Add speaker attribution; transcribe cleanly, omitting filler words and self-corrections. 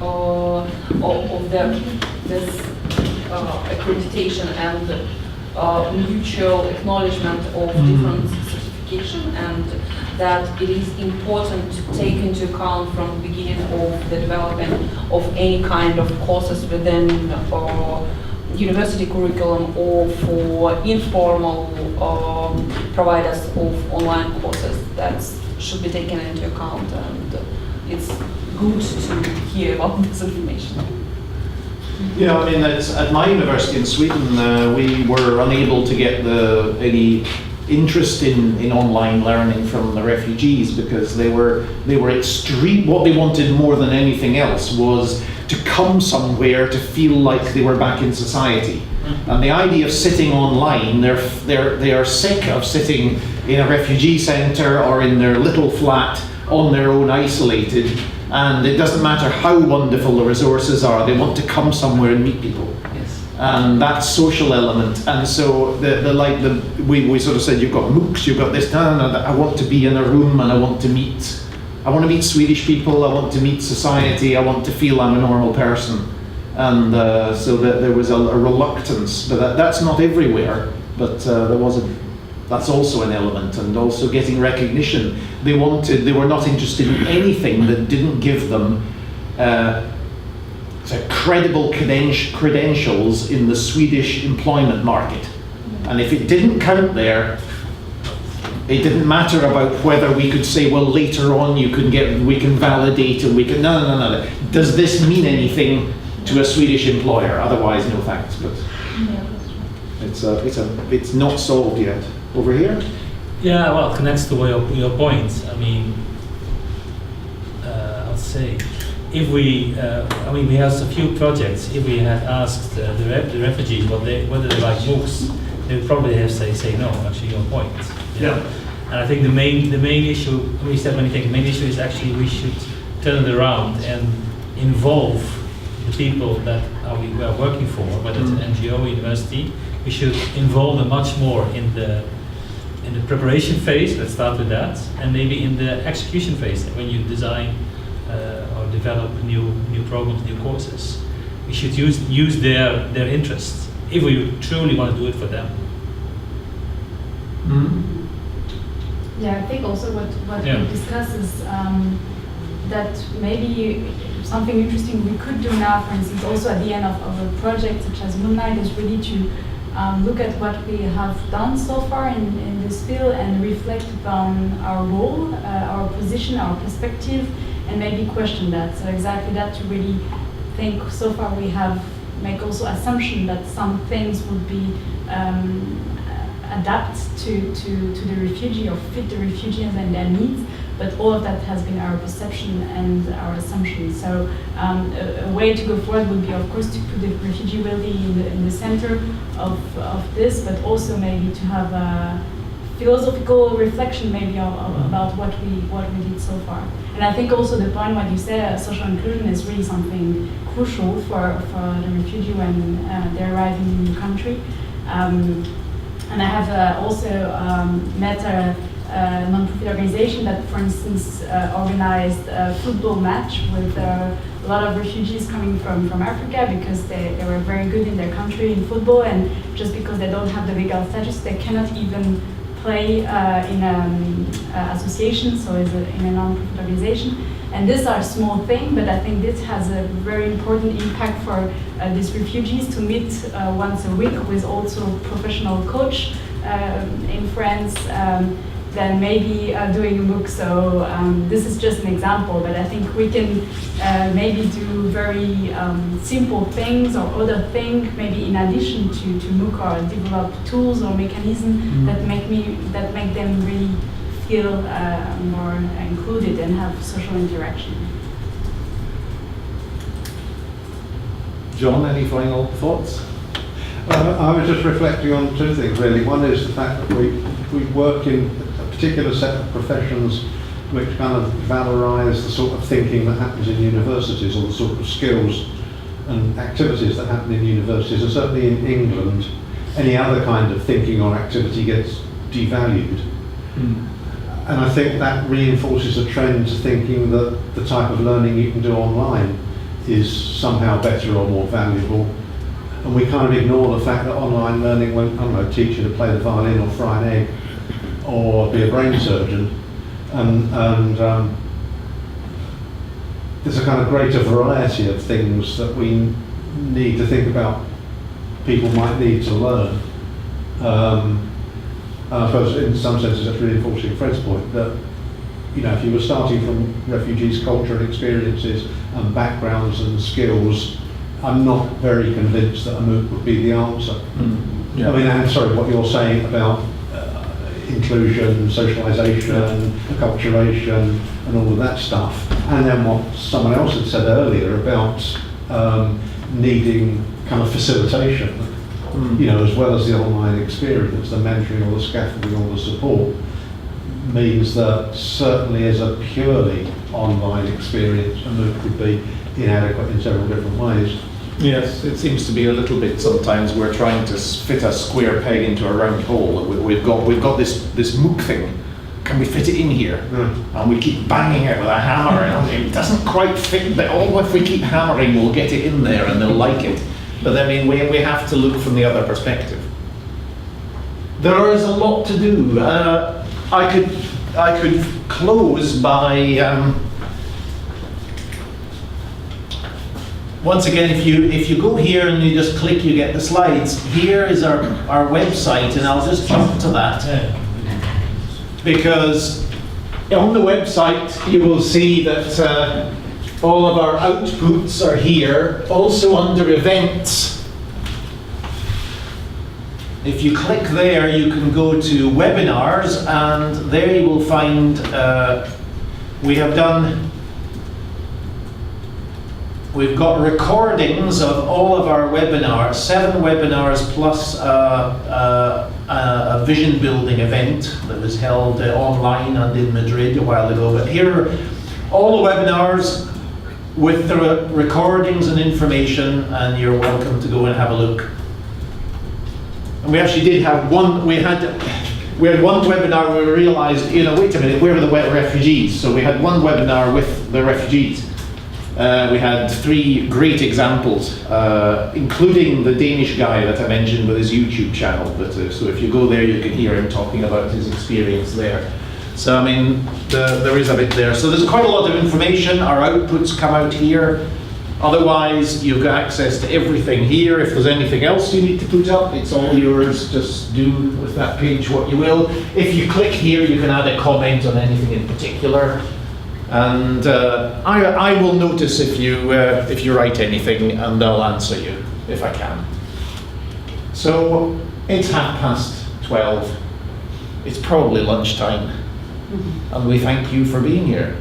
Speaker 1: of this accreditation and mutual acknowledgement of different certification, and that it is important to take into account from the beginning of the development of any kind of courses within university curriculum or for informal providers of online courses. That should be taken into account, and it's good to hear about this information.
Speaker 2: Yeah, I mean, at my university in Sweden, we were unable to get any interest in online learning from the refugees because they were extreme. What they wanted more than anything else was to come somewhere to feel like they were back in society. And the idea of sitting online, they are sick of sitting in a refugee centre or in their little flat on their own, isolated. And it doesn't matter how wonderful the resources are, they want to come somewhere and meet people.
Speaker 1: Yes.
Speaker 2: And that social element. And so we sort of said, you've got MOOCs, you've got this, I want to be in a room and I want to meet Swedish people, I want to meet society, I want to feel I'm a normal person. And so that there was a reluctance, but that's not everywhere, but that's also an element, and also getting recognition. They were not interested in anything that didn't give them credible credentials in the Swedish employment market. And if it didn't count there, it didn't matter about whether we could say, well, later on we can validate and we can, no. Does this mean anything to a Swedish employer? Otherwise, no thanks. But it's not solved yet. Over here?
Speaker 3: Yeah, well, it connects to your point. I mean, I'll say, if we have a few projects. If we had asked the refugees whether they like MOOCs, they would probably have say no. Actually, your point.
Speaker 2: Yeah.
Speaker 3: And I think the main issue, we said many things. The main issue is actually we should turn it around and involve the people that we are working for, whether it's an NGO, university. We should involve them much more in the preparation phase. Let's start with that, and maybe in the execution phase when you design or develop new programs, new courses. We should use their interests if we truly want to do it for them.
Speaker 4: Yeah, I think also what we discuss is that maybe something interesting we could do now, for instance, also at the end of a project such as MOONLITE, is really to look at what we have done so far in this field and reflect upon our role, our position, our perspective, and maybe question that. So exactly that, to really think so far we have make also assumption that some things would be adapt to the refugee or fit the refugees and their needs, but all of that has been our perception and our assumption. So a way to go forward would be, of course, to put the refugee really in the center of this, but also maybe to have a philosophical reflection maybe about what we did so far. And I think also the point what you said, social inclusion is really something crucial for the refugee when they're arriving in the country. And I have also met a non-profit organization that, for instance, organized a football match with a lot of refugees coming from Africa because they were very good in their country in football, and just because they don't have the legal status, they cannot even play in an association, so in a non-profit organization. And these are small things, but I think this has a very important impact for these refugees to meet once a week with also professional coach in France, then maybe doing a MOOC. So this is just an example, but I think we can maybe do very simple things or other things, maybe in addition to MOOC, or develop tools or mechanisms that make them really feel more included and have social interaction.
Speaker 2: John, any final thoughts?
Speaker 5: I was just reflecting on two things really. One is the fact that we work in a particular set of professions which kind of valorize the sort of thinking that happens in universities, or the sort of skills and activities that happen in universities. And certainly in England, any other kind of thinking or activity gets devalued. And I think that reinforces a trend to thinking that the type of learning you can do online is somehow better or more valuable. And we kind of ignore the fact that online learning won't, I don't know, teach you to play the violin or fry an egg or be a brain surgeon. And there's a kind of greater variety of things that we need to think about people might need to learn. I suppose in some senses that's reinforcing Fred's point that, you know, if you were starting from refugees' culture and experiences and backgrounds and skills, I'm not very convinced that a MOOC would be the answer.
Speaker 2: Yeah.
Speaker 5: I mean, I'm sorry, what you're saying about inclusion, socialisation, acculturation, and all of that stuff, and then what someone else had said earlier about needing kind of facilitation, you know, as well as the online experience, the mentoring or the scaffolding or the support, means that certainly as a purely online experience, a MOOC could be inadequate in several different ways.
Speaker 2: Yes, it seems to be a little bit sometimes we're trying to fit a square peg into a round hole. We've got this MOOC thing. Can we fit it in here? And we keep banging it with a hammer, and it doesn't quite fit. But if we keep hammering, we'll get it in there, and they'll like it. But I mean, we have to look from the other perspective. There is a lot to do. I could close by. Once again, if you go here and you just click, you get the slides. Here is our website, and I'll just jump to that. Because on the website you will see that all of our outputs are here, also under events. If you click there, you can go to webinars, and there you will find we've got recordings of all of our webinars, 7 webinars plus a vision building event that was held online and in Madrid a while ago. But here are all the webinars with the recordings and information, and you're welcome to go and have a look. And we actually did have one, we had one webinar where we realized, you know, wait a minute, where are the refugees? So we had one webinar with the refugees. We had 3 great examples, including the Danish guy that I mentioned with his YouTube channel. But, so if you go there, you can hear him talking about his experience there. So I mean, there is a bit there. So there's quite a lot of information. Our outputs come out here. Otherwise, you've got access to everything here. If there's anything else you need to put up, it's all yours. Just do with that page what you will. If you click here, you can add a comment on anything in particular. And I will notice if you write anything, and I'll answer you if I can. So it's 12:30. It's probably lunchtime, and we thank you for being here.